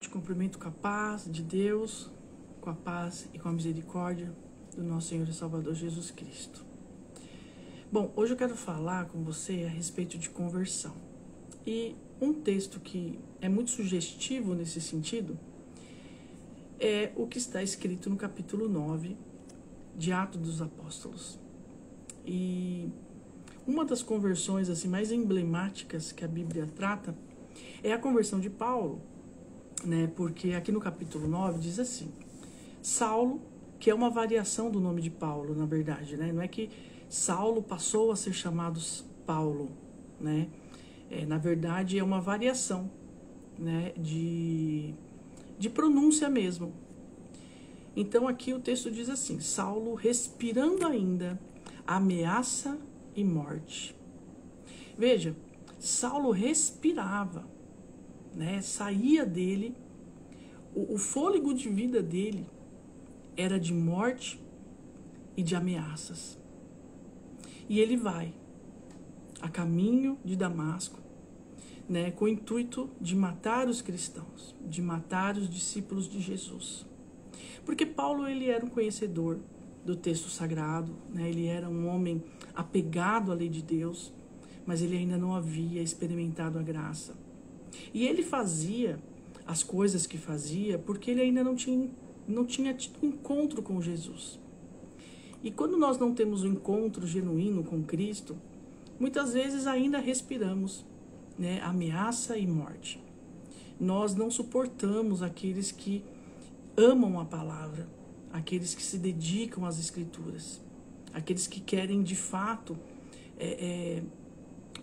Te cumprimento com a paz de Deus, com a paz e com a misericórdia do nosso Senhor e Salvador Jesus Cristo. Bom, hoje eu quero falar com você a respeito de conversão. E um texto que é muito sugestivo nesse sentido é o que está escrito no capítulo 9 de Atos dos Apóstolos. E uma das conversões assim, mais emblemáticas que a Bíblia trata é a conversão de Paulo. Porque aqui no capítulo 9 diz assim: Saulo, que é uma variação do nome de Paulo, na verdade, não é que Saulo passou a ser chamado Paulo, na verdade é uma variação, de pronúncia mesmo. Então aqui o texto diz assim: Saulo, respirando ainda ameaça e morte. Veja, Saulo respirava, saía dele, o fôlego de vida dele era de morte e de ameaças. E ele vai a caminho de Damasco, com o intuito de matar os cristãos, de matar os discípulos de Jesus. Porque Paulo, ele era um conhecedor do texto sagrado, ele era um homem apegado à lei de Deus, mas ele ainda não havia experimentado a graça. E ele fazia as coisas que fazia porque ele ainda não tinha tido um encontro com Jesus. E quando nós não temos um encontro genuíno com Cristo, muitas vezes ainda respiramos, ameaça e morte. Nós não suportamos aqueles que amam a palavra, aqueles que se dedicam às Escrituras, aqueles que querem de fato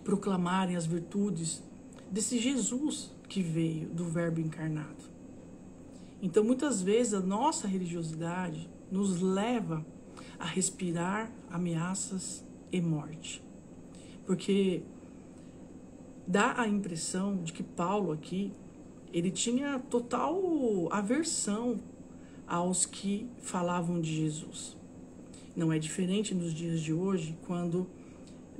proclamarem as virtudes desse Jesus que veio do Verbo encarnado. Então, muitas vezes, a nossa religiosidade nos leva a respirar ameaças e morte. Porque dá a impressão de que Paulo aqui, ele tinha total aversão aos que falavam de Jesus. Não é diferente nos dias de hoje, quando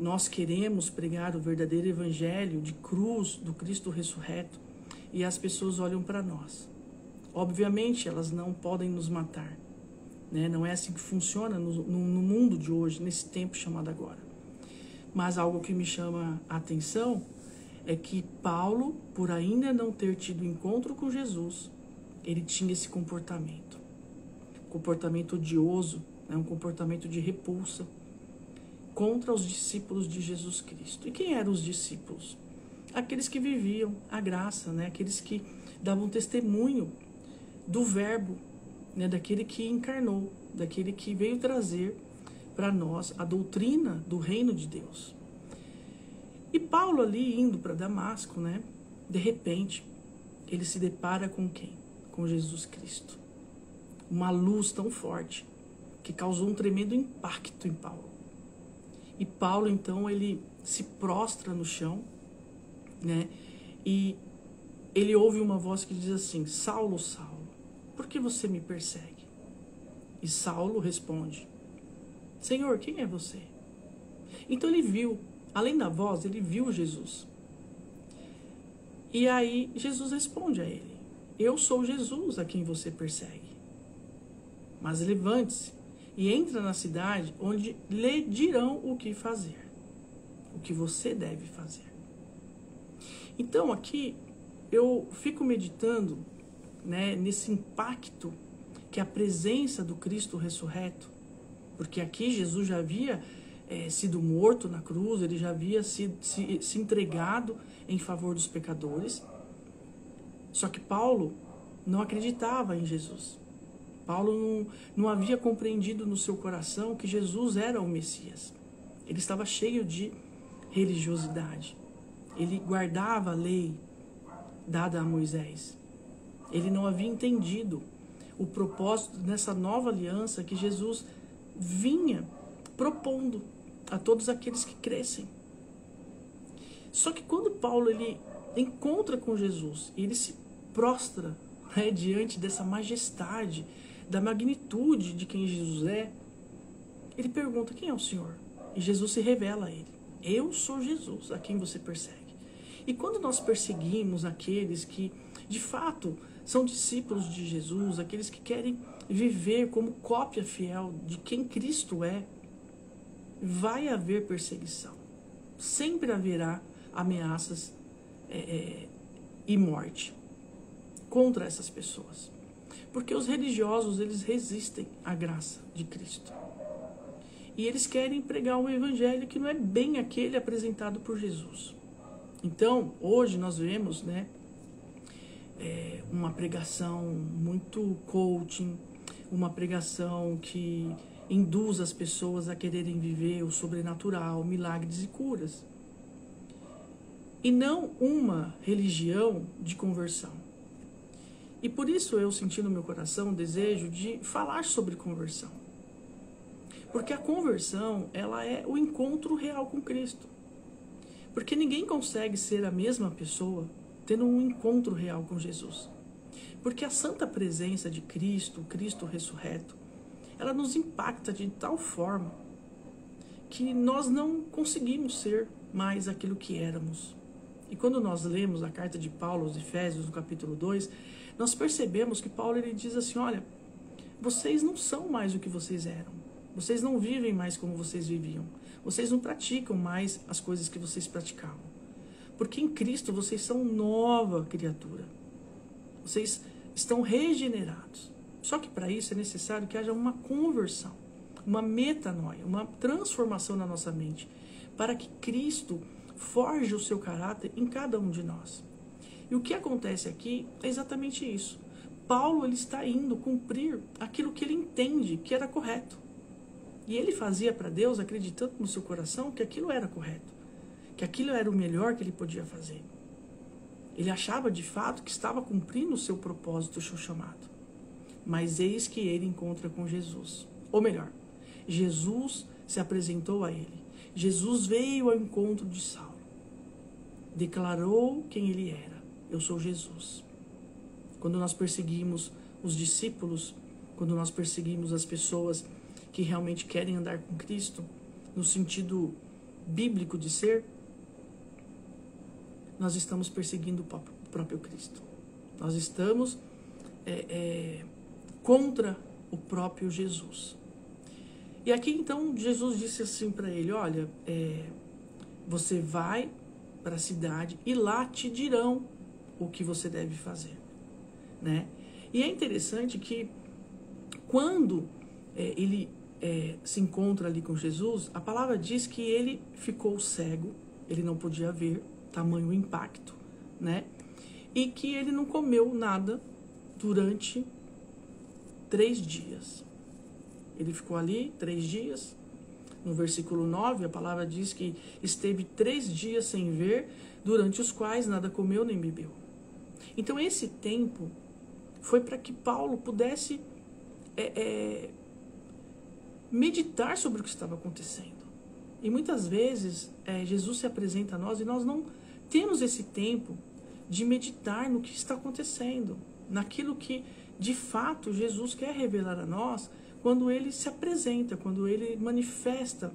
nós queremos pregar o verdadeiro evangelho de cruz, do Cristo ressurreto, e as pessoas olham para nós. Obviamente, elas não podem nos matar, Não é assim que funciona no mundo de hoje, nesse tempo chamado agora. Mas algo que me chama a atenção é que Paulo, por ainda não ter tido encontro com Jesus, ele tinha esse comportamento. Um comportamento odioso, um comportamento de repulsa contra os discípulos de Jesus Cristo. E quem eram os discípulos? Aqueles que viviam a graça, aqueles que davam testemunho do Verbo, daquele que encarnou, daquele que veio trazer para nós a doutrina do reino de Deus. E Paulo ali indo para Damasco, de repente, ele se depara com quem? Com Jesus Cristo. Uma luz tão forte que causou um tremendo impacto em Paulo. E Paulo, então, ele se prostra no chão, e ele ouve uma voz que diz assim: Saulo, Saulo, por que você me persegue? E Saulo responde: Senhor, quem é você? Então ele viu, além da voz, ele viu Jesus. E aí Jesus responde a ele: eu sou Jesus a quem você persegue. Mas levante-se e entra na cidade onde lhe dirão o que fazer, o que você deve fazer. Então aqui eu fico meditando, nesse impacto que a presença do Cristo ressurreto, porque aqui Jesus já havia sido morto na cruz, ele já havia se entregado em favor dos pecadores. Só que Paulo não acreditava em Jesus. Paulo não havia compreendido no seu coração que Jesus era o Messias. Ele estava cheio de religiosidade. Ele guardava a lei dada a Moisés. Ele não havia entendido o propósito nessa nova aliança que Jesus vinha propondo a todos aqueles que crescem. Só que quando Paulo ele encontra com Jesus e ele se prostra diante dessa majestade, da magnitude de quem Jesus é, ele pergunta: quem é o Senhor? E Jesus se revela a ele: eu sou Jesus a quem você persegue. E quando nós perseguimos aqueles que de fato são discípulos de Jesus, aqueles que querem viver como cópia fiel de quem Cristo é, vai haver perseguição. Sempre haverá ameaças e morte contra essas pessoas. Porque os religiosos, eles resistem à graça de Cristo. E eles querem pregar um evangelho que não é bem aquele apresentado por Jesus. Então, hoje nós vemos, uma pregação muito coaching, uma pregação que induz as pessoas a quererem viver o sobrenatural, milagres e curas. E não uma religião de conversão. E por isso eu senti no meu coração o desejo de falar sobre conversão. Porque a conversão, ela é o encontro real com Cristo. Porque ninguém consegue ser a mesma pessoa tendo um encontro real com Jesus. Porque a santa presença de Cristo, Cristo ressurreto, ela nos impacta de tal forma que nós não conseguimos ser mais aquilo que éramos. E quando nós lemos a carta de Paulo aos Efésios, no capítulo 2, nós percebemos que Paulo ele diz assim, olha, vocês não são mais o que vocês eram. Vocês não vivem mais como vocês viviam. Vocês não praticam mais as coisas que vocês praticavam. Porque em Cristo vocês são nova criatura. Vocês estão regenerados. Só que para isso é necessário que haja uma conversão, uma metanoia, uma transformação na nossa mente, para que Cristo forje o seu caráter em cada um de nós. E o que acontece aqui é exatamente isso. Paulo ele está indo cumprir aquilo que ele entende que era correto. E ele fazia para Deus, acreditando no seu coração que aquilo era correto, que aquilo era o melhor que ele podia fazer. Ele achava de fato que estava cumprindo o seu propósito, o seu chamado. Mas eis que ele encontra com Jesus. Ou melhor, Jesus se apresentou a ele. Jesus veio ao encontro de Saulo. Declarou quem ele era. Eu sou Jesus. Quando nós perseguimos os discípulos, quando nós perseguimos as pessoas que realmente querem andar com Cristo, no sentido bíblico de ser, nós estamos perseguindo o próprio Cristo. Nós estamos contra o próprio Jesus. E aqui então Jesus disse assim para ele, olha, você vai para a cidade e lá te dirão o que você deve fazer, E é interessante que quando ele se encontra ali com Jesus, a palavra diz que ele ficou cego, ele não podia ver, tamanho impacto, E que ele não comeu nada durante 3 dias. Ele ficou ali 3 dias. No versículo 9, a palavra diz que esteve 3 dias sem ver, durante os quais nada comeu nem bebeu. Então esse tempo foi para que Paulo pudesse meditar sobre o que estava acontecendo. E muitas vezes Jesus se apresenta a nós e nós não temos esse tempo de meditar no que está acontecendo, naquilo que de fato Jesus quer revelar a nós quando ele se apresenta, quando ele manifesta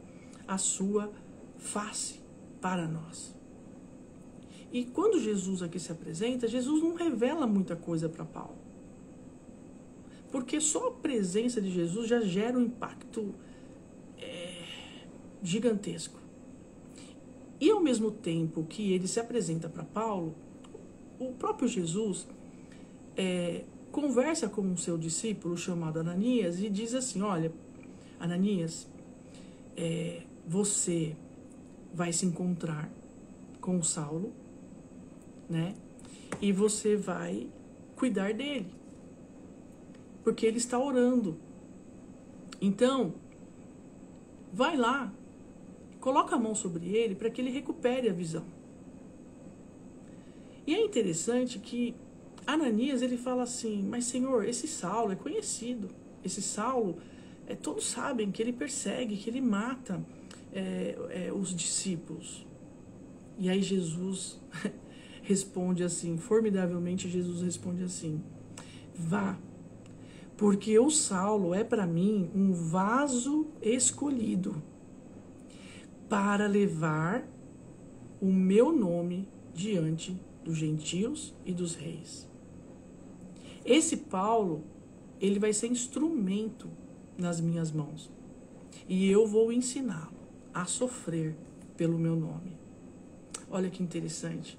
a sua face para nós. E quando Jesus aqui se apresenta, Jesus não revela muita coisa para Paulo. Porque só a presença de Jesus já gera um impacto gigantesco. E ao mesmo tempo que ele se apresenta para Paulo, o próprio Jesus conversa com um seu discípulo chamado Ananias e diz assim, olha, Ananias, você vai se encontrar com Saulo, E você vai cuidar dele, porque ele está orando. Então, vai lá, coloca a mão sobre ele para que ele recupere a visão. E é interessante que Ananias, ele fala assim, mas Senhor, esse Saulo é conhecido. Esse Saulo, todos sabem que ele persegue, que ele mata os discípulos. E aí Jesus responde assim, formidavelmente Jesus responde assim, vá, porque o Saulo é para mim um vaso escolhido para levar o meu nome diante dos gentios e dos reis. Esse Paulo, ele vai ser instrumento nas minhas mãos. E eu vou ensiná-lo a sofrer pelo meu nome. Olha que interessante.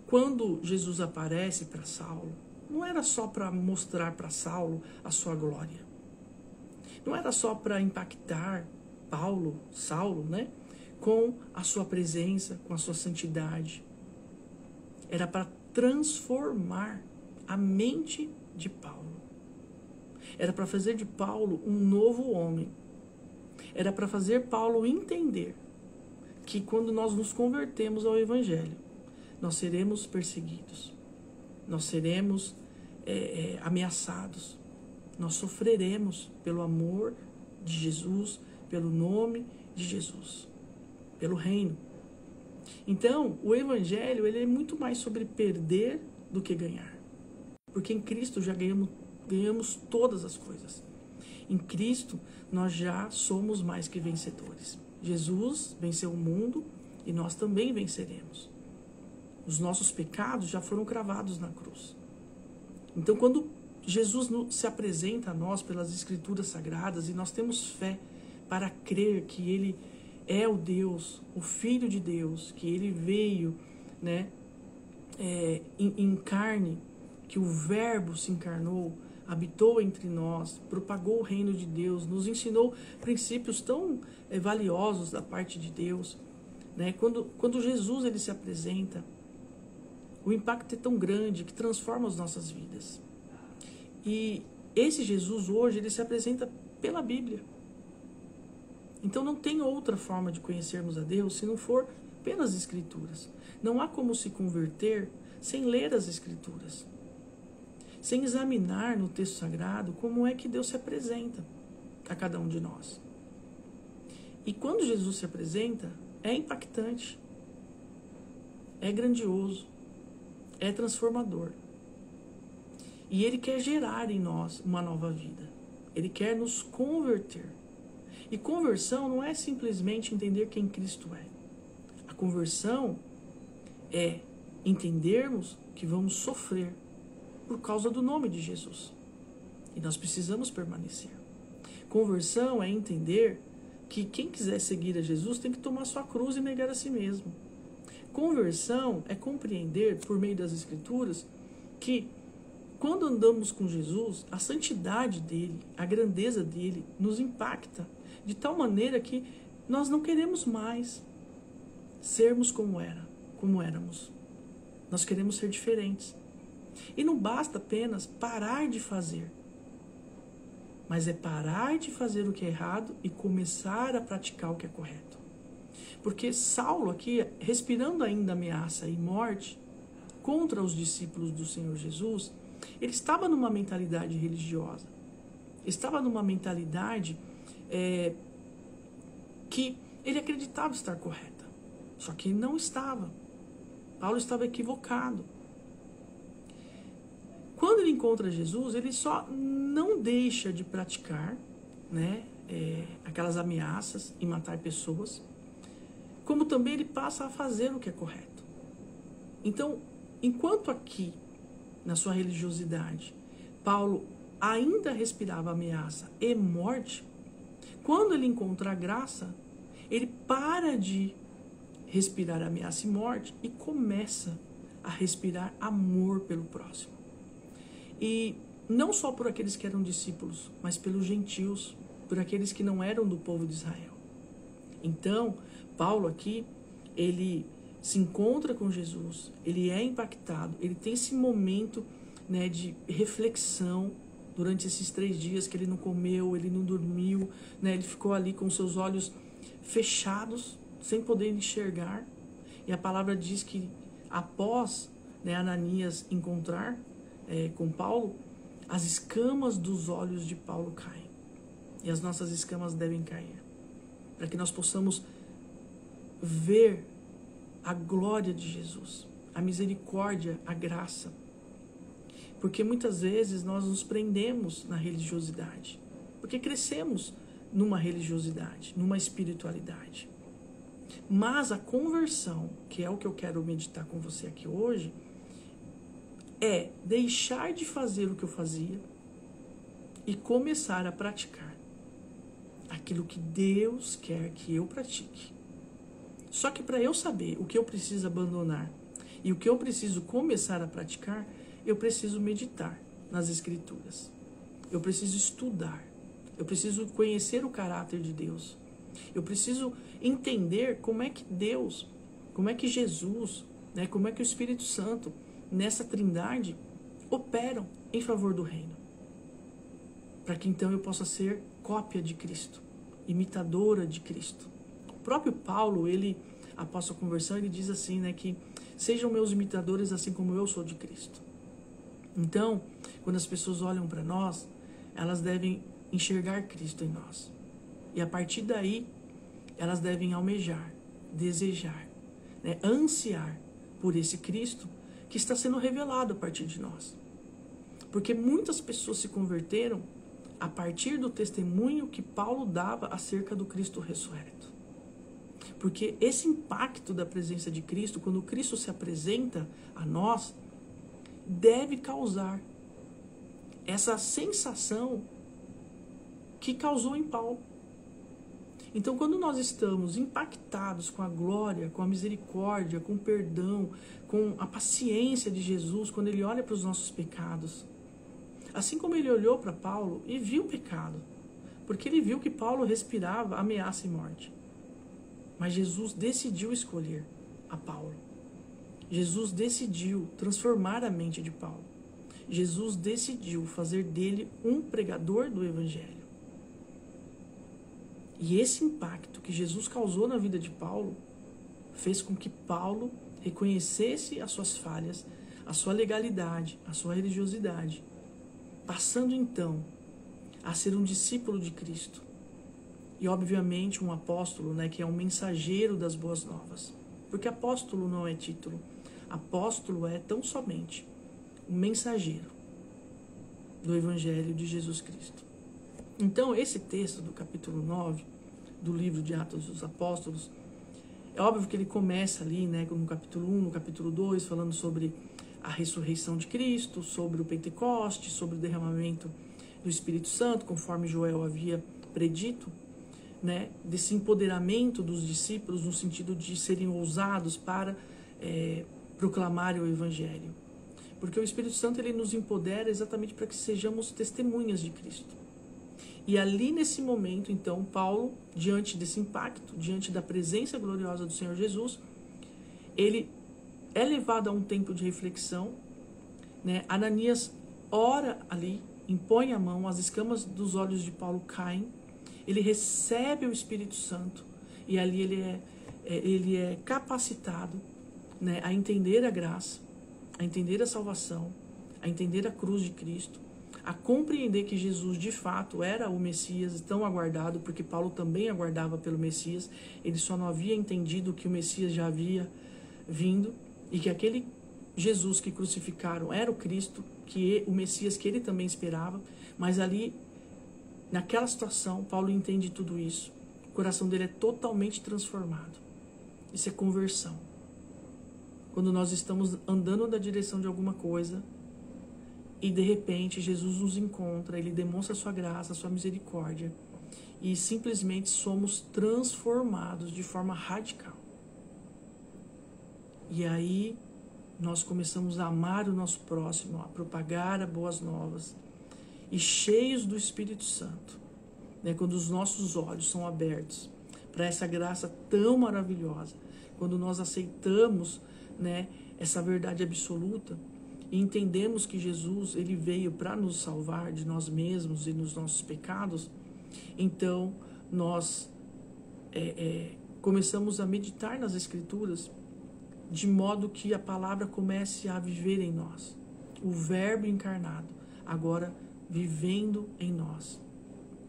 Quando Jesus aparece para Saulo, não era só para mostrar para Saulo a sua glória. Não era só para impactar Saulo, né? Com a sua presença, com a sua santidade. Era para transformar a mente de Paulo. Era para fazer de Paulo um novo homem. Era para fazer Paulo entender que quando nós nos convertemos ao Evangelho, nós seremos perseguidos, nós seremos ameaçados, nós sofreremos pelo amor de Jesus, pelo nome de Jesus, pelo reino. Então, o Evangelho ele é muito mais sobre perder do que ganhar. Porque em Cristo já ganhamos todas as coisas. Em Cristo, nós já somos mais que vencedores. Jesus venceu o mundo e nós também venceremos. Os nossos pecados já foram cravados na cruz. Então, quando Jesus se apresenta a nós pelas Escrituras Sagradas e nós temos fé para crer que Ele é o Deus, o Filho de Deus, que Ele veio, né, em carne, que o Verbo se encarnou, habitou entre nós, propagou o reino de Deus, nos ensinou princípios tão valiosos da parte de Deus, né? Quando Jesus ele se apresenta, o impacto é tão grande que transforma as nossas vidas. E esse Jesus hoje ele se apresenta pela Bíblia. Então não tem outra forma de conhecermos a Deus se não for pelas Escrituras. Não há como se converter sem ler as Escrituras, sem examinar no texto sagrado como é que Deus se apresenta a cada um de nós. E quando Jesus se apresenta, é impactante, é grandioso, é transformador. E Ele quer gerar em nós uma nova vida. Ele quer nos converter. E conversão não é simplesmente entender quem Cristo é. A conversão é entendermos que vamos sofrer por causa do nome de Jesus. E nós precisamos permanecer. Conversão é entender que quem quiser seguir a Jesus tem que tomar sua cruz e negar a si mesmo. Conversão é compreender, por meio das Escrituras, que quando andamos com Jesus, a santidade dele, a grandeza dele, nos impacta de tal maneira que nós não queremos mais sermos como éramos. Nós queremos ser diferentes. E não basta apenas parar de fazer, mas é parar de fazer o que é errado e começar a praticar o que é correto. Porque Saulo aqui, respirando ainda ameaça e morte contra os discípulos do Senhor Jesus, ele estava numa mentalidade religiosa, estava numa mentalidade que ele acreditava estar correta, só que ele não estava. Paulo estava equivocado. Quando ele encontra Jesus, ele só não deixa de praticar, né, aquelas ameaças em matar pessoas, como também ele passa a fazer o que é correto. Então, enquanto aqui, na sua religiosidade, Paulo ainda respirava ameaça e morte, quando ele encontra a graça, ele para de respirar ameaça e morte e começa a respirar amor pelo próximo. E não só por aqueles que eram discípulos, mas pelos gentios, por aqueles que não eram do povo de Israel. Então, Paulo aqui, ele se encontra com Jesus, ele é impactado, ele tem esse momento, né, de reflexão durante esses 3 dias que ele não comeu, ele não dormiu, né, ele ficou ali com seus olhos fechados, sem poder enxergar. E a palavra diz que após, né, Ananias encontrar com Paulo, as escamas dos olhos de Paulo caem. E as nossas escamas devem cair, para que nós possamos ver a glória de Jesus, a misericórdia, a graça. Porque muitas vezes nós nos prendemos na religiosidade, porque crescemos numa religiosidade, numa espiritualidade. Mas a conversão, que é o que eu quero meditar com você aqui hoje, é deixar de fazer o que eu fazia e começar a praticar aquilo que Deus quer que eu pratique. Só que para eu saber o que eu preciso abandonar e o que eu preciso começar a praticar, eu preciso meditar nas Escrituras. Eu preciso estudar. Eu preciso conhecer o caráter de Deus. Eu preciso entender como é que Deus, como é que Jesus, né, como é que o Espírito Santo, nessa trindade, operam em favor do reino. Para que então eu possa ser cópia de Cristo, imitadora de Cristo. O próprio Paulo, ele, após sua conversão, ele diz assim, né, que sejam meus imitadores assim como eu sou de Cristo. Então, quando as pessoas olham para nós, elas devem enxergar Cristo em nós. E a partir daí, elas devem almejar, desejar, né, ansiar por esse Cristo que está sendo revelado a partir de nós. Porque muitas pessoas se converteram a partir do testemunho que Paulo dava acerca do Cristo ressurreto. Porque esse impacto da presença de Cristo, quando Cristo se apresenta a nós, deve causar essa sensação que causou em Paulo. Então, quando nós estamos impactados com a glória, com a misericórdia, com o perdão, com a paciência de Jesus, quando ele olha para os nossos pecados, assim como ele olhou para Paulo e viu o pecado, porque ele viu que Paulo respirava ameaça e morte. Mas Jesus decidiu escolher a Paulo. Jesus decidiu transformar a mente de Paulo. Jesus decidiu fazer dele um pregador do Evangelho. E esse impacto que Jesus causou na vida de Paulo fez com que Paulo reconhecesse as suas falhas, a sua legalidade, a sua religiosidade, passando então a ser um discípulo de Cristo. E obviamente um apóstolo, né, que é um mensageiro das boas novas. Porque apóstolo não é título. Apóstolo é tão somente um mensageiro do Evangelho de Jesus Cristo. Então, esse texto do capítulo 9 do livro de Atos dos Apóstolos, é óbvio que ele começa ali, né, no capítulo 1, no capítulo 2, falando sobre a ressurreição de Cristo, sobre o Pentecoste, sobre o derramamento do Espírito Santo, conforme Joel havia predito, né, desse empoderamento dos discípulos no sentido de serem ousados para proclamarem o Evangelho. Porque o Espírito Santo ele nos empodera exatamente para que sejamos testemunhas de Cristo. E ali nesse momento, então, Paulo, diante desse impacto, diante da presença gloriosa do Senhor Jesus, ele é levado a um tempo de reflexão, né? Ananias ora ali, impõe a mão, as escamas dos olhos de Paulo caem, ele recebe o Espírito Santo e ali ele é capacitado, né, a entender a graça, a entender a salvação, a entender a cruz de Cristo, a compreender que Jesus de fato era o Messias tão aguardado, porque Paulo também aguardava pelo Messias, ele só não havia entendido que o Messias já havia vindo e que aquele Jesus que crucificaram era o Cristo, o Messias que ele também esperava, mas ali, naquela situação, Paulo entende tudo isso, o coração dele é totalmente transformado. Isso é conversão. Quando nós estamos andando na direção de alguma coisa e de repente Jesus nos encontra, ele demonstra a sua graça, a sua misericórdia e simplesmente somos transformados de forma radical. E aí nós começamos a amar o nosso próximo, a propagar as boas novas e cheios do Espírito Santo, né, quando os nossos olhos são abertos para essa graça tão maravilhosa, quando nós aceitamos, né, essa verdade absoluta e entendemos que Jesus ele veio para nos salvar de nós mesmos e dos nossos pecados, então nós começamos a meditar nas Escrituras de modo que a palavra comece a viver em nós. O Verbo encarnado, agora vivendo em nós.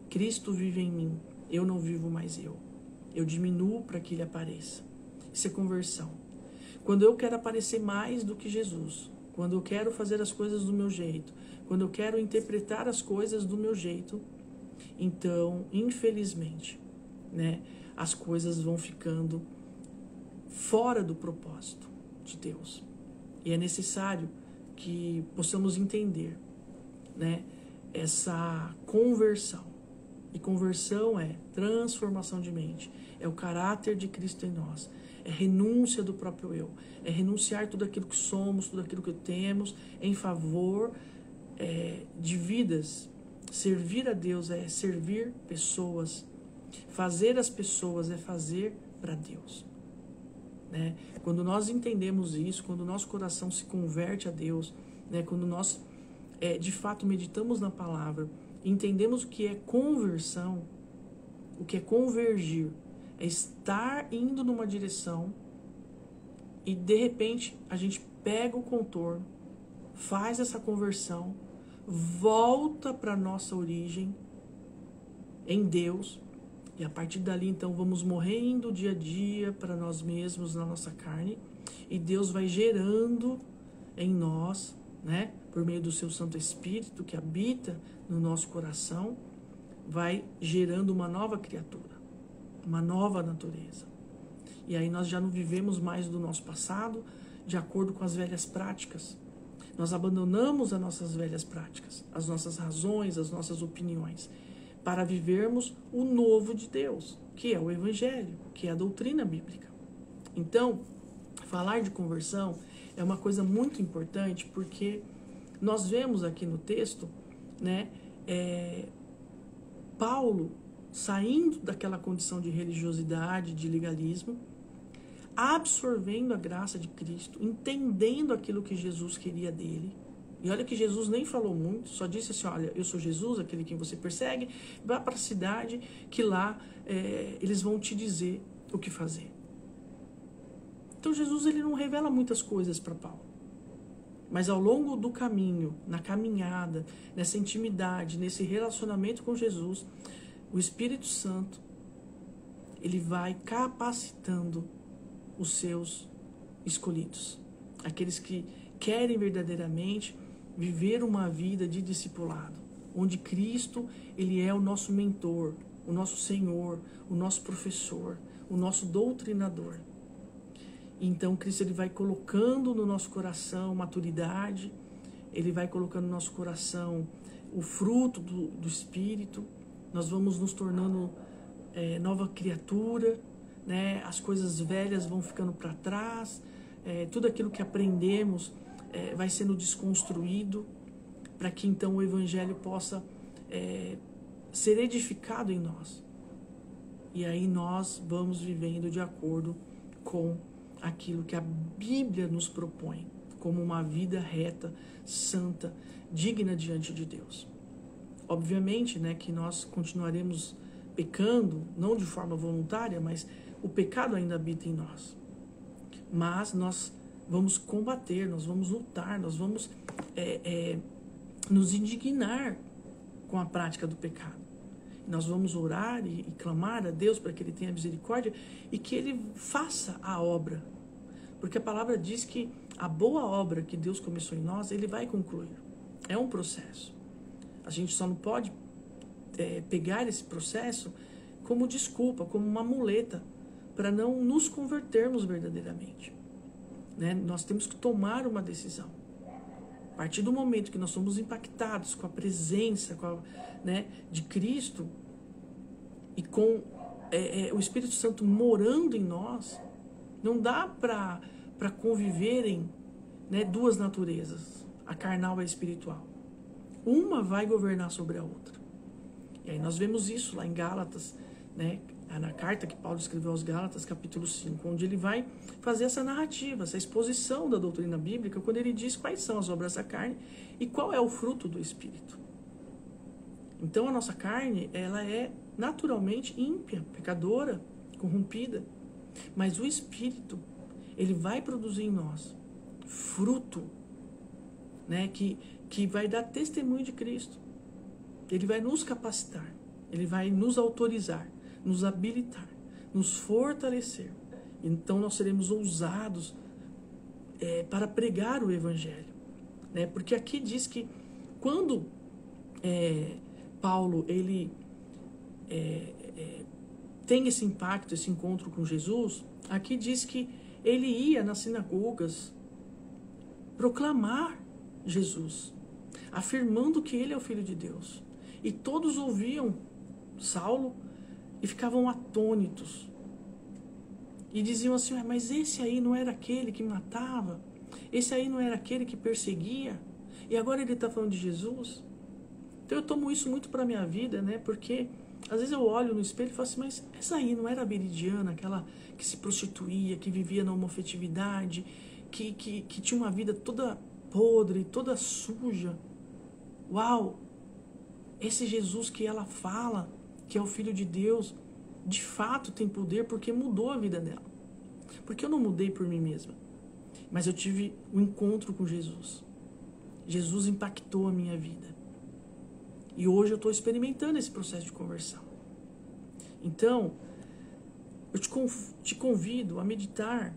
Cristo vive em mim, eu não vivo mais eu. Eu diminuo para que ele apareça. Isso é conversão. Quando eu quero aparecer mais do que Jesus, quando eu quero fazer as coisas do meu jeito, quando eu quero interpretar as coisas do meu jeito, então, infelizmente, né, as coisas vão ficando fora do propósito de Deus. E é necessário que possamos entender, né, essa conversão. E conversão é transformação de mente, é o caráter de Cristo em nós, é renúncia do próprio eu, é renunciar tudo aquilo que somos, tudo aquilo que temos, em favor de vidas. Servir a Deus é servir pessoas, fazer as pessoas é fazer para Deus, né? Quando nós entendemos isso, quando o nosso coração se converte a Deus, né? Quando nós de fato meditamos na palavra, entendemos o que é conversão, o que é convergir, é estar indo numa direção e de repente a gente pega o contorno, faz essa conversão, volta para a nossa origem em Deus, e a partir dali então vamos morrendo dia a dia para nós mesmos, na nossa carne, e Deus vai gerando em nós, né, por meio do seu Santo Espírito que habita no nosso coração, vai gerando uma nova criatura, uma nova natureza. E aí nós já não vivemos mais do nosso passado de acordo com as velhas práticas. Nós abandonamos as nossas velhas práticas, as nossas razões, as nossas opiniões, para vivermos o novo de Deus, que é o Evangelho, que é a doutrina bíblica. Então, falar de conversão é uma coisa muito importante, porque nós vemos aqui no texto, né, Paulo saindo daquela condição de religiosidade, de legalismo, absorvendo a graça de Cristo, entendendo aquilo que Jesus queria dele. E olha que Jesus nem falou muito, só disse assim: olha, eu sou Jesus, aquele que você persegue, vá para a cidade que lá eles vão te dizer o que fazer. Então Jesus ele não revela muitas coisas para Paulo. Mas ao longo do caminho, na caminhada, nessa intimidade, nesse relacionamento com Jesus, o Espírito Santo, ele vai capacitando os seus escolhidos, aqueles que querem verdadeiramente viver uma vida de discipulado, onde Cristo, ele é o nosso mentor, o nosso Senhor, o nosso professor, o nosso doutrinador. Então Cristo ele vai colocando no nosso coração maturidade, ele vai colocando no nosso coração o fruto do Espírito, nós vamos nos tornando nova criatura, né? As coisas velhas vão ficando para trás, tudo aquilo que aprendemos vai sendo desconstruído, para que então o Evangelho possa ser edificado em nós. E aí nós vamos vivendo de acordo com aquilo que a Bíblia nos propõe, como uma vida reta, santa, digna diante de Deus. Obviamente, né, que nós continuaremos pecando, não de forma voluntária, mas o pecado ainda habita em nós. Mas nós vamos combater, nós vamos lutar, nós vamos nos indignar com a prática do pecado. Nós vamos orar e clamar a Deus para que Ele tenha misericórdia e que Ele faça a obra. Porque a palavra diz que a boa obra que Deus começou em nós, Ele vai concluir. É um processo. A gente só não pode pegar esse processo como desculpa, como uma muleta, para não nos convertermos verdadeiramente. Né? Nós temos que tomar uma decisão. A partir do momento que nós somos impactados com a presença de Cristo e com o Espírito Santo morando em nós, não dá para conviverem, né, duas naturezas, a carnal e a espiritual. Uma vai governar sobre a outra. E aí nós vemos isso lá em Gálatas, né, na carta que Paulo escreveu aos Gálatas, capítulo 5, onde ele vai fazer essa narrativa, essa exposição da doutrina bíblica, quando ele diz quais são as obras da carne e qual é o fruto do Espírito. Então a nossa carne, ela é naturalmente ímpia, pecadora, corrompida, mas o Espírito, ele vai produzir em nós fruto, né, que vai dar testemunho de Cristo. Ele vai nos capacitar, ele vai nos autorizar, nos habilitar, nos fortalecer. Então nós seremos ousados para pregar o Evangelho, né? Porque aqui diz que quando Paulo ele tem esse impacto, esse encontro com Jesus, aqui diz que ele ia nas sinagogas proclamar Jesus, afirmando que ele é o Filho de Deus. E todos ouviam Saulo e ficavam atônitos. E diziam assim, mas esse aí não era aquele que matava? Esse aí não era aquele que perseguia? E agora ele está falando de Jesus? Então eu tomo isso muito para a minha vida, né? Porque às vezes eu olho no espelho e falo assim, mas essa aí não era a Veridiana, aquela que se prostituía, que vivia na homofetividade, que tinha uma vida toda podre, toda suja? Uau! Esse Jesus que ela fala, que é o Filho de Deus, de fato tem poder porque mudou a vida dela. Porque eu não mudei por mim mesma, mas eu tive um encontro com Jesus. Jesus impactou a minha vida. E hoje eu estou experimentando esse processo de conversão. Então, eu te convido a meditar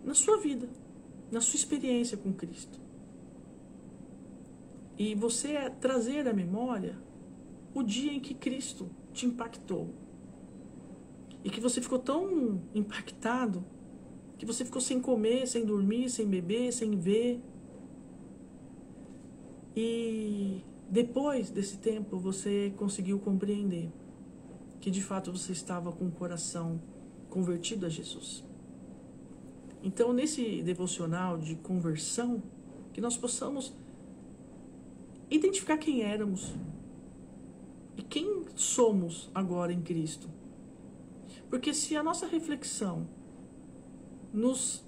na sua vida, na sua experiência com Cristo. E você trazer à memória o dia em que Cristo te impactou. E que você ficou tão impactado que você ficou sem comer, sem dormir, sem beber, sem ver. E depois desse tempo você conseguiu compreender que de fato você estava com o coração convertido a Jesus. Então, nesse devocional de conversão, que nós possamos identificar quem éramos e quem somos agora em Cristo. Porque se a nossa reflexão nos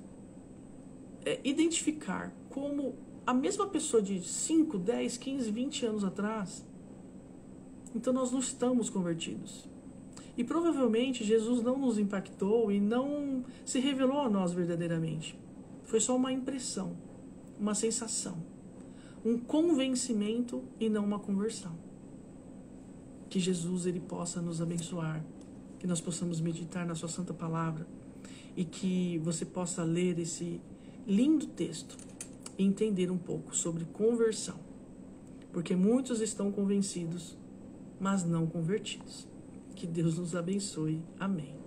identificar como a mesma pessoa de 5, 10, 15, 20 anos atrás, então nós não estamos convertidos. E provavelmente Jesus não nos impactou e não se revelou a nós verdadeiramente. Foi só uma impressão, uma sensação, um convencimento e não uma conversão. Que Jesus ele possa nos abençoar, que nós possamos meditar na sua santa palavra e que você possa ler esse lindo texto e entender um pouco sobre conversão. Porque muitos estão convencidos, mas não convertidos. Que Deus nos abençoe. Amém.